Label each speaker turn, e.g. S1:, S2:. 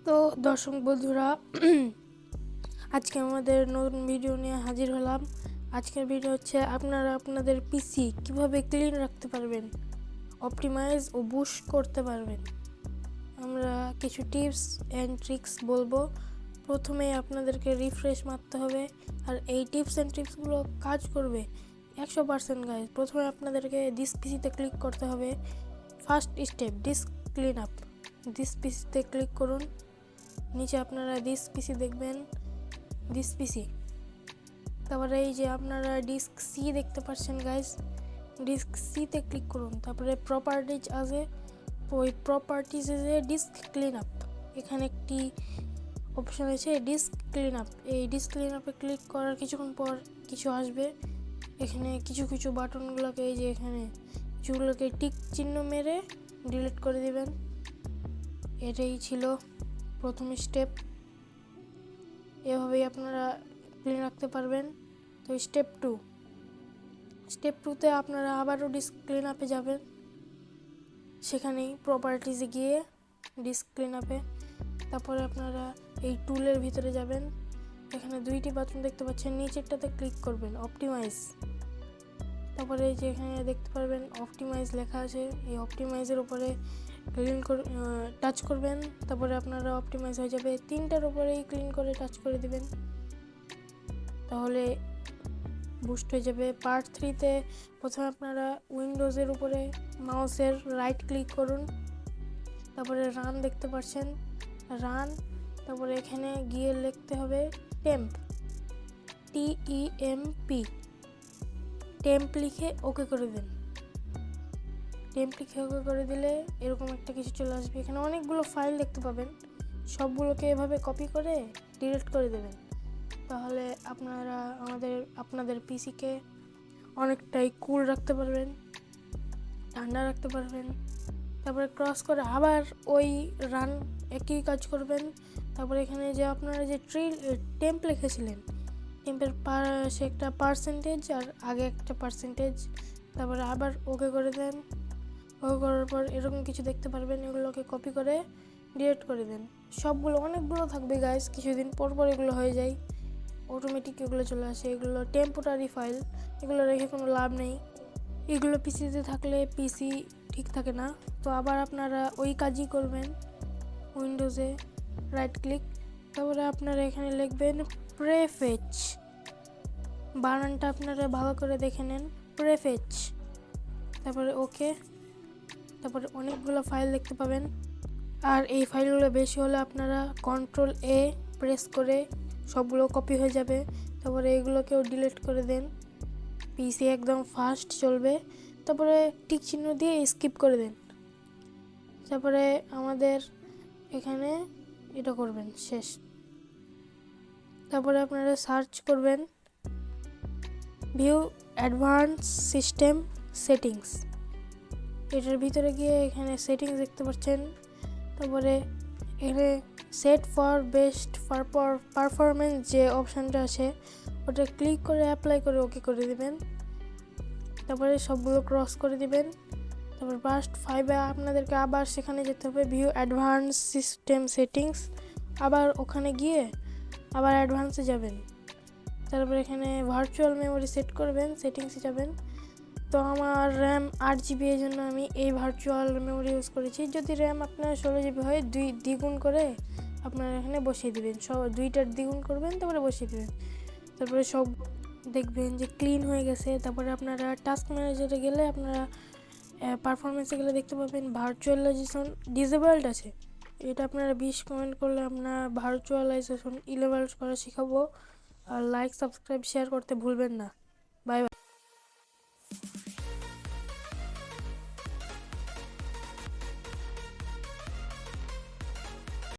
S1: তো দর্শক বন্ধুরা, আজকে আমাদের নতুন ভিডিও নিয়ে হাজির হলাম। আজকের ভিডিও হচ্ছে আপনারা আপনাদের পিসি কিভাবে ক্লিন রাখতে পারবেন, অপটিমাইজ ও বুস্ট করতে পারবেন। আমরা কিছু টিপস অ্যান্ড ট্রিক্স বলবো। প্রথমে আপনাদেরকে রিফ্রেশ মারতে হবে, আর এই টিপস অ্যান্ড ট্রিক্সগুলো কাজ করবে 100% গাইজ। প্রথমে আপনাদেরকে দিস পিসিতে ক্লিক করতে হবে। First step, disk clean up. This পিসিতে ক্লিক করুন। নিচে আপনারা দিস পিসি দেখবেন, দিস পিসি। তারপরে এই যে আপনারা ডিস্ক সি দেখতে পাচ্ছেন গাইজ, ডিস্ক সিতে ক্লিক করুন। তারপরে প্রপার্টিজ আছে, ওই প্রপার্টিজে ডিস্ক ক্লিন আপ, এখানে একটি অপশন আছে ডিস্ক ক্লিন আপ। এই ডিস্ক ক্লিন আপে ক্লিক করার কিছুক্ষণ পর কিছু আসবে। এখানে কিছু বাটনগুলোকে, এই যে এখানে কিছুগুলোকে টিক চিহ্ন মেরে ডিলিট করে দিবেন। এটাই ছিল প্রথম স্টেপ। এভাবেই আপনারা ক্লিন রাখতে পারবেন। তো স্টেপ টুতে আপনারা আবারও ডিস্ক ক্লিন আপে যাবেন। সেখানেই প্রপার্টিজে গিয়ে ডিস্ক ক্লিন আপে, তারপরে আপনারা এই টুলের ভিতরে যাবেন। এখানে দুইটি বাটন দেখতে পাচ্ছেন, নিচেরটাতে ক্লিক করবেন অপটিমাইজ। তারপরে এই যে এখানে দেখতে পারবেন অপটিমাইজ লেখা আছে, এই অপটিমাইজের উপরে টাচ করবেন। তারপরে আপনারা অপটিমাইজ হয়ে যাবে। তিনটার উপরেই ক্লিন করে টাচ করে দিবেন, তাহলে বুস্ট হয়ে যাবে। পার্ট 3তে প্রথমে আপনারা উইন্ডোজের উপরে মাউসের রাইট ক্লিক করুন। তারপরে রান দেখতে পাচ্ছেন, রান। তারপরে এখানে গিয়ে লিখতে হবে টেম্প, TEMP। টেম্প লিখে ওকে করে দিন। টেম্প লিখে ওকে করে দিলে এরকম একটা কিছু চলে আসবে। এখানে অনেকগুলো ফাইল দেখতে পাবেন, সবগুলোকে এভাবে কপি করে ডিলিট করে দেবেন। তাহলে আপনারা আপনাদের পিসিকে অনেকটাই কুল রাখতে পারবেন, ঠান্ডা রাখতে পারবেন। তারপরে ক্রস করে আবার ওই রান একই কাজ করবেন। তারপরে এখানে যে আপনারা যে টেম্প লিখেছিলেন, টেম্পের পাশে একটা পার্সেন্টেজ আর আগে একটা পার্সেন্টেজ, তারপরে আবার ওকে করে দেন। ওকে করার পর এরকম কিছু দেখতে পারবেন, এগুলোকে কপি করে ডিলিট করে দেন। সবগুলো অনেকগুলো থাকবে গাইজ, কিছুদিন পর এগুলো হয়ে যায়, অটোমেটিক এগুলো চলে আসে। এগুলো টেম্পোরারি ফাইল, এগুলো রেখে কোনো লাভ নেই। এগুলো পিসিতে থাকলে পিসি ঠিক থাকে না। তো আবার আপনারা ওই কাজই করবেন, উইন্ডোজে রাইট ক্লিক, তারপরে আপনারা এখানে লিখবেন প্রেফেচ। বানানটা আপনারা ভালো করে দেখে নেন, প্রেফেচ। তারপরে ওকে। তারপরে অনেকগুলো ফাইল দেখতে পাবেন, আর এই ফাইলগুলো বেশি হলে আপনারা Ctrl+A প্রেস করে সবগুলো কপি হয়ে যাবে। তারপরে এগুলোকেও ডিলিট করে দেন, পিসি একদম ফাস্ট চলবে। তারপরে টিক চিহ্ন দিয়ে স্কিপ করে দেন। তারপরে আমাদের এখানে এটা করবেন শেষ। তারপরে আপনারা সার্চ করবেন ভিউ অ্যাডভান্স সিস্টেম সেটিংস। এটার ভিতরে গিয়ে এখানে সেটিংস দেখতে পাচ্ছেন। তারপরে এখানে সেট ফর বেস্ট পারফরমেন্স যে অপশানটা আছে, ওটা ক্লিক করে অ্যাপ্লাই করে ওকে করে দিবেন। তারপরে সবগুলো ক্রস করে দিবেন। তারপর পার্ট 5-এ আপনাদেরকে আবার সেখানে যেতে হবে, ভিউ অ্যাডভান্স সিস্টেম সেটিংস। আবার ওখানে গিয়ে আবার অ্যাডভান্সে যাবেন। তারপর এখানে ভার্চুয়াল মেমোরি সেট করবেন, সেটিংসে যাবেন। তো আমার র্যাম 8GB, এই জন্য আমি এই ভার্চুয়াল মেমোরি ইউজ করেছি। যদি র্যাম আপনার 16GB হয়, দ্বিগুণ করে আপনারা এখানে বসিয়ে দেবেন, দুইটার দ্বিগুণ করবেন, তারপরে বসিয়ে দেবেন। তারপরে সব দেখবেন যে ক্লিন হয়ে গেছে। তারপরে আপনারা টাস্ক ম্যানেজারে গেলে, আপনারা পারফরমেন্সে গেলে দেখতে পাবেন ভার্চুয়ালাইজেশন ডিসেবলড আছে। এটা আপনারা 20 কমেন্ট করলে আমরা ভার্চুয়ালাইজেশন ইনেবল করা শেখাবো। আর লাইক, সাবস্ক্রাইব, শেয়ার করতে ভুলবেন না। Bye bye.